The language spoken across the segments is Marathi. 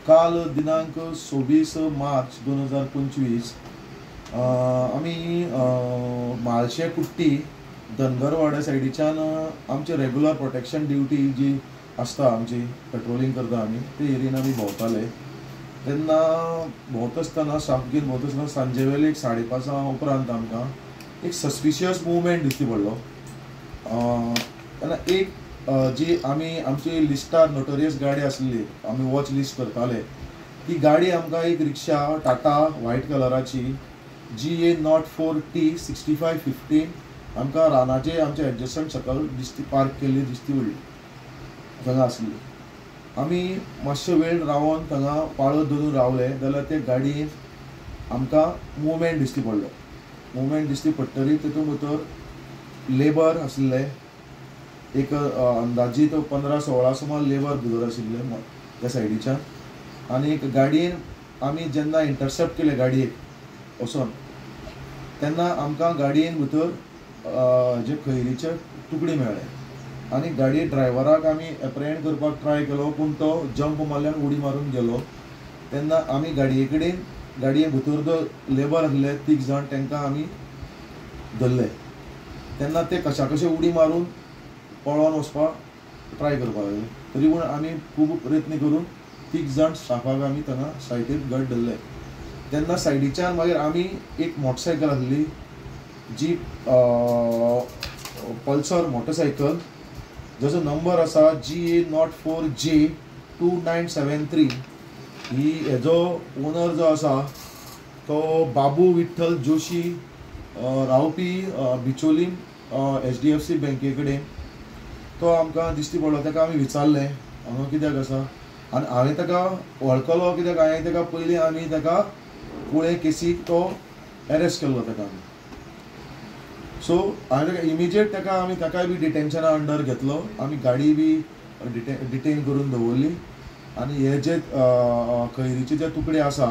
काल दिनांक 26 मार्च 2025 आमी म्हाळशे कुट्टी धनगरवाड्या सायडीच्यान आमचे रेग्युलर प्रोटेक्शन ड्युटी जी आसता आमची पेट्रोलिंग करता आमी ते एरियेन आमी भोंवताले तेन्ना भोंवता आसतना सामकें भोंवता आसतना सांजे वेळे एक 5:30 उपरांत आमकां एक सस्पिशियस मुवमेंट दिश्टी पडलो तेन्ना एक जी आमची लिस्टार नोटोरियस गाडी आसली आमी वॉच लिस्ट करताले ती गाडी आमकां एक रिक्षा टाटा व्हायट कलराची GA04T 6515 आमकां रानाचे आमचे एडजस्टंट सकल दिश्टी पार्क केल्ली दिश्टी पडली थंगा आसली आमी मातशे वेळ रावन थंगा पाळत धरून रावले जाल्यार ते गाडयेन आमकां मुवमेंट दिश्टी पडलो मुवमेंट दिश्टी पडटरी तितून भितर लेबर आसले एक अंदाजीत 15-16 सुमार लेबर भितर आशिल्ले त्या सायडीच्यान आनी एक गाडयेन आमी जेन्ना इंटरसेप्ट केले गाडयेक वचोन तेन्ना आमकां गाडयेन भितर जे खैरीचे तुकडे मेळ्ळे आनी गाडये ड्रायव्हराक आमी एप्रेहेंड करपाक ट्राय केलो पूण तो जंप मारल्यान उडी मारून गेलो तेन्ना आमी गाडये कडेन गाडये भितर जो लेबर आसले 3 जाण तांकां आमी धरले तेन्ना ते कशा कशे उडी मारून पळोवन वचपाक ट्राय करपाक लागले तरी पूण आमी खूब प्रयत्न करून 3 जाण स्टाफाक आमी थंगा सायडीर घट धरले तेन्ना सायडीच्यान मागीर आमी एक मोटरसायकल आसली जी पल्सर मोटरसायकल जाचो नंबर आसा GA04J 2973 ही हेजो ओनर जो आसा तो बाबू विठ्ठल जोशी रावपी बिचोलीम HDFC बँके कडेन तो आमकां दिश्टी पडलो ताका आमी विचारलें हांगा कित्याक आसा आनी हांवें ताका वळखलो कित्याक हांवें ताका पयलीं आमी ताका कुळे केसीक तो एरेस्ट केल्लो ताका आमी सो हांवें ताका इमिजिएट ताकाय बी डिटेन्शना अंडर घेतलो आमी गाडी बी डिटेन करून दवरली आनी हे जे खैरीचे जे तुकडे आसा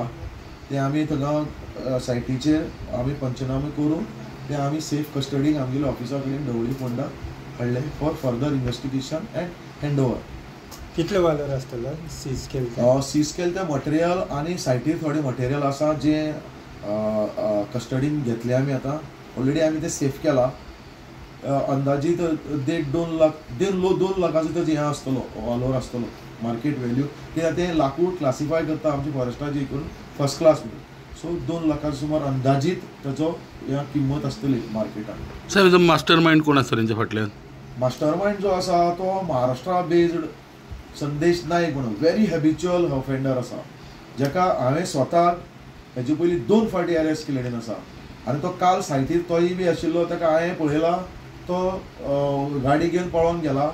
ते आमी थंगा सायटीचेर आमी पंचनामे करून ते आमी सेफ कस्टडीक आमगेल्या ऑफिसा कडेन दवळी फोंडा हाडले for further investigation end handover. कितले वालोर आसतलो सीज केल ते मटेरियल आनी सायटीर थोडे मटेरियल आसा जे कस्टडीन घेतले आमी आतां ऑलरेडी आमी ते सेफ केला अंदाजीत 1.5-2 लाख 2 लाखाचो तेजो हें आसतलो वालोर आसतलो मार्केट व्हॅल्यू कित्याक ते लाकूड क्लासिफाय करता आमच्या फॉरेस्टाची करून फर्स्ट क्लास म्हणून सो 2 लाखाचो सुमार अंदाजीत तेजो किंमत आसतली मार्केटान. सर मास्टर मायंड कोण आसता तेंच्या फाटल्यान? मास्टर मायंड जो आसा तो महाराष्ट्रा बेस्ड संदेश नायक म्हणून व्हेरी हॅबिच्युअल ऑफेंडर आसा जेका हांवें स्वताक हेजे पयलीं 2 फावटी अरेस्ट केलेले आसा आनी तो काल सायटीर तोय बी आशिल्लो ताका हांवें पळयला तो गाडी घेवन पळोवन गेला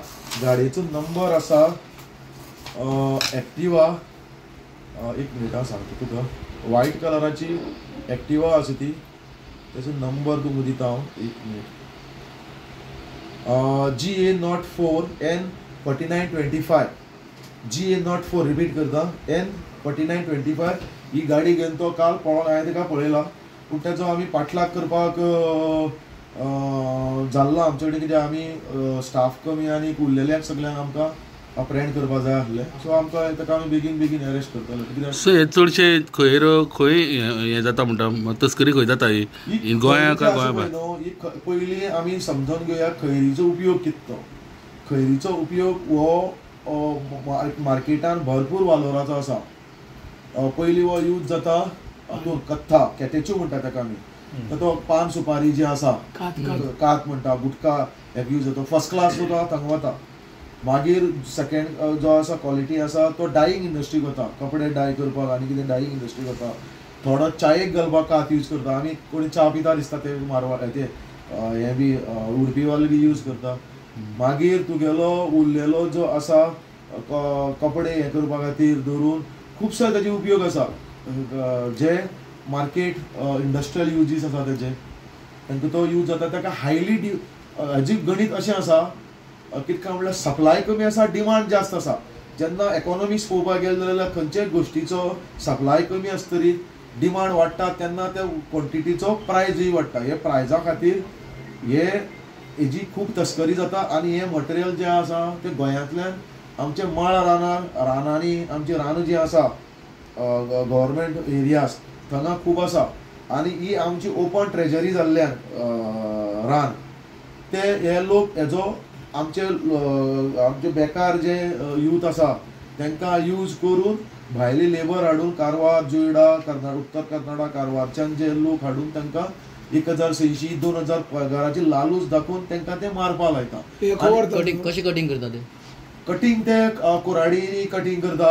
गाडयेचो नंबर आसा एक्टिवा एक मिनिटां सांगता तुका व्हायट कलराची एक्टिवा आसा ती तेजो नंबर तुमकां दिता हांव एक minute GA04 N4925 GA04 repeat करता N4925 ही गाडी घेवन तो काल पळोवन हांवें ताका पळयला पूण तेजो आमी पाठलाग करपाक जाल्लो आमचे कडेन कित्याक आमी स्टाफ कमी आनी उरलेल्यांक सगळ्यांक आमकां अप्रेहेंड करपाक जाय आसलें सो आमकां ताका आमी बेगीन अरेस्ट करतले कित्याक सो हे चडशे खंय हें जाता म्हणटा तस्करी खंय जाता ही गोंया काय गोंया भायर? पयलीं आमी समजून घेवया खैरीचो उपयोग कितलो खैरीचो उपयोग हो मार्केटान भरपूर वालोराचो आसा पयलीं हो यूज जाता हातून कथ्था कॅटेच्यू म्हणटा ताका आमी तो पान सुपारी जी आसा कात म्हणटा गुटखा हेका यूज जाता फर्स्ट क्लास जो थंगा वता मागीर सेकेंड जो आसा क्वॉलिटी आसा तो डायींग इंडस्ट्रीक वता कपडे डाय करपाक आनी कितें डायींग इंडस्ट्रीक वता थोडो चायेक घालपाक कात यूज करता आमी कोणी च्या पिता दिसता ते मारवाड ते हे बी उडपी वाले बी यूज करता मागीर तुगेलो उरलेलो जो आसा कपडे हे करपा खातीर धरून खुबशे ताजे उपयोग आसा जे मार्केट इंडस्ट्रियल युजीस आसा तेजे तांकां तो यूज जाता ताका हायली हाजी गणीत अशें आसा कितका म्हळ्यार सप्लाय कमी आसा डिमांड जास्त आसा जेन्ना इकॉनॉमिक्स पळोवपाक गेले जाल्यार खंयच्याय गोश्टीचो सप्लाय कमी आसतरी डिमांड वाडटा तेन्ना त्या क्वॉन्टिटीचो प्रायजूय वाडटा हे प्रायजा खातीर हेजी खूब तस्करी जाता आनी हे मटेरियल जे आसा ते गोंयांतल्यान आमचे मळ रानांनी आमची रानां जी आसा गव्हर्मेंट एरियाज थंगा खूब आसा आनी ही आमची ओपन ट्रेजरी जाल्ल्यान रान ते हे लोक हेजो आमचे बेकार जे यूथ आसा तांकां यूज करून भायले लेबर हाडून कारवार जोयडा उत्तर कर्नाटक कारवारच्यान जे लोक हाडून तांकां 1600 2000 पगाराची लालूच दाखोवन तांकां ते मारपा लायता. कशी कटिंग करता ते कटिंग ते कुराडी कटिंग करता,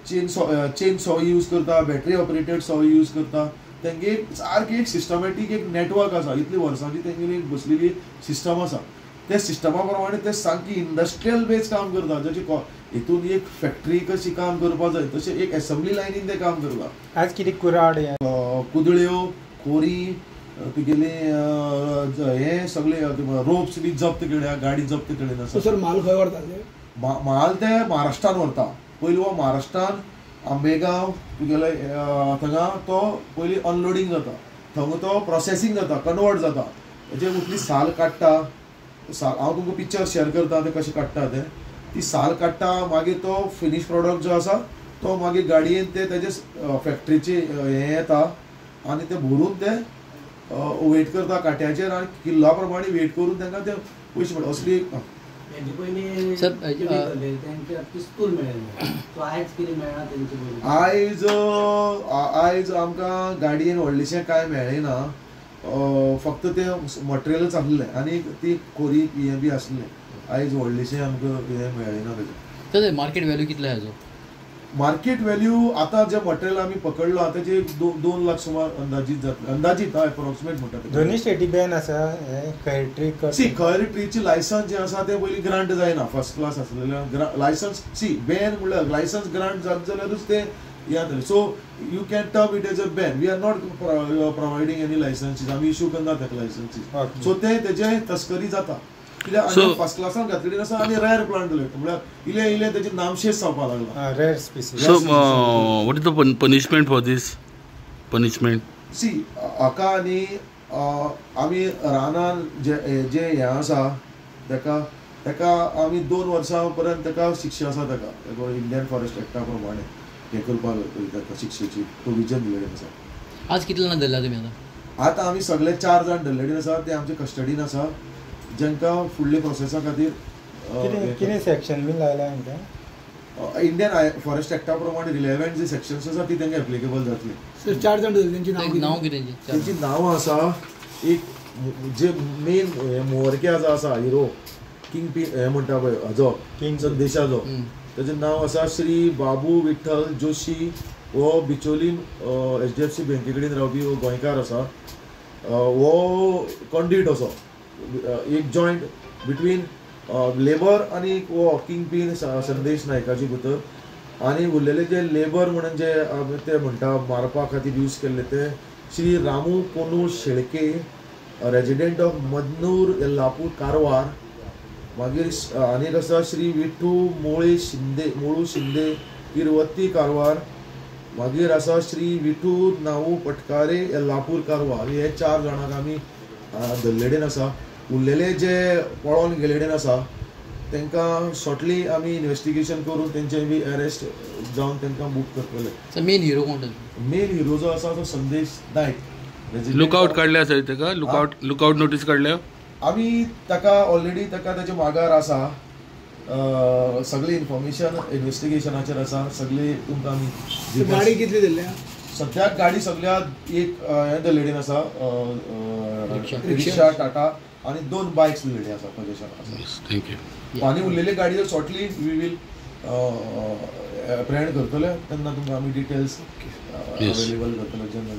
चेन सॉ यूज करता, बॅटरी ऑपरेटेड सॉ यूज करता. तेंगे सारकी एक सिस्टमॅटीक एक नेटवर्क आसा, इतली वर्सांची तेंगेली एक बसलेली सिस्टम आसा. त्या सिस्टमा प्रमाणे ते सारकी इंडस्ट्रियल बेज काम करता. जशें हितून एक फॅक्टरी कशी काम करपा जाय तशें एक असेंब्ली लायनीन ते काम करता. आज कितें कुराड कुदळ्यो, खोरी, तुगेले हे सगळे रोप्स बी जप्त केल्या, गाडी जप्त केले आसा. सर माल खंय व्हरता ते? माल ते महाराष्ट्रान व्हरता. पयलीं हो महाराष्ट्रान आंबेगांव तुगेले थंगा तो पयलीं अनलोडींग जाता, थंगा तो प्रोसेसींग जाता, कन्वर्ट जाता. तेजे उतली साल काडटा. हांव तुमकां पिक्चर शेअर करता ते कशें काडटा ते. ती साल काडटा, मागीर तो फिनिश प्रॉडक्ट जो आसा तो मागीर गाडयेन ते तेजे फॅक्टरीचे हे येता आनी ते भरून ते वेट करता काट्याचेर आनी किल्ला प्रमाणे वेट करून तांकां ते पयशे मेळटा. असली आयज आमकां गाडयेन व्हडलेशें कांय मेळ्ळें ना. फक्त ते मटेरियलच आसलें आनी ती खोरी हे बी आसलें. आयज व्हडलेशें आमकां हे मेळ्ळें ना तेजें. मार्केट व्हॅल्यू कितलो हाजो? मार्केट व्हॅल्यू आतां जे मटेरियल आमी पकडलां तेजे 2 लाख सुमार अंदाजीत जातले. अंदाजीत एप्रोक्सिमेट म्हणटा ते. दोन्ही स्टेटी बॅन आसा खैर ट्री खैर ट्रीची लायसन्स जे आसा ते पयलीं ग्रांट जायना. फर्स्ट क्लास आसलेले लायसन्स बॅन म्हणल्यार लायसन्स ग्रांट जात जाल्यारूच ते हे जातले. So you can term it as a ban. We are not providing any licences. आमी इश्यू करना ताका लायसन्सीस. सो ते तेजे तस्करी जाता. कित्याक फर्स्ट क्लासान घातलेली आसा आनी रेअर प्लांट जाले म्हणल्यार इले तेजे नामशेष जावपाक लागला. Rare species. So what is the punishment for this? Punishment हाका न्ही आमी रानान जे हे आसा तेका आमी 2 वर्सां पर्यंत तेका शिक्षा आसा. तेका इंडियन फॉरेस्ट एक्टा प्रमाणे हे करपाक शिक्षेची प्रोविजन दिलेली आसा. आज कितले जाण धरला तुमी आतां आमी सगळे 4 जाण धरलेले आसा. ते आमचे कस्टडीन आसा जांकां फुडले प्रोसेसा खातीर कितें सेक्शन बी लायला हांकां? इंडियन फॉरेस्ट एक्टा प्रमाणे रिलेवंट जे सेक्शन्स आसा ती तांकां एप्लिकेबल जातली. सर 4 जाण धरले, तेंची नांव कितें? तेंची नांवां आसा. एक जे मेन मोरक्या जो आसा हिरो किंग हे म्हणटा पळय हाजो किंग संदेशाचो, तेजें नांव आसा श्री बाबू विठ्ठल जोशी. हो बिचोलीन HDFC बँके कडेन रावपी हो गोंयकार आसा. हो कॉन्डिट असो एक जॉयंट बिटवीन लेबर आनी हो किंग पीन संदेश नायकाची भितर. आनी उरलेले जे लेबर म्हणून जे ते म्हणटा मारपा खातीर यूज केल्ले ते श्री रामू पोनू शेळके, रेजिडेंट ऑफ मदनूर येल्लापूर कारवार. मागीर आनीक आसा श्री विठू मोळू शिंदे तिरुवत्ती कारवार. मागीर आसा श्री विठू नाऊ पटकारे येल्लापूर कारवार. हे 4 जाणांक आमी धरलेडेन आसा. उरलेले जे पळोवन गेलेडेन आसा तांकां शॉर्टली आमी इन्वेस्टिगेशन करून तेंचे बी अरेस्ट जावन तांकां बूक करतले. मेन हिरो कोण? मेन हिरो जो आसा तो संदेश नायक. लुकआउट काडल्या सर ताका? लुकआउट नोटीस काडल्या आमी ताका ऑलरेडी ताचे मागार आसा. सगळी इन्फॉर्मेशन इन्वेस्टिगेशनाचेर आसा. सगळी तुमकां आमी गाडी कितली धरल्या? सद्याक गाडी सगळ्यात एक हे धरलेडेन आसा रिक्षा टाटा आनी 2 बायक्स धरलेले आसा पोजेशन आसा. थँक्यू. आनी उरलेले गाडयो शॉर्टली वी वील अप्रेहेंड करतले तेन्ना तुमकां आमी डिटेल्स अवेलेबल करतले जेन्ना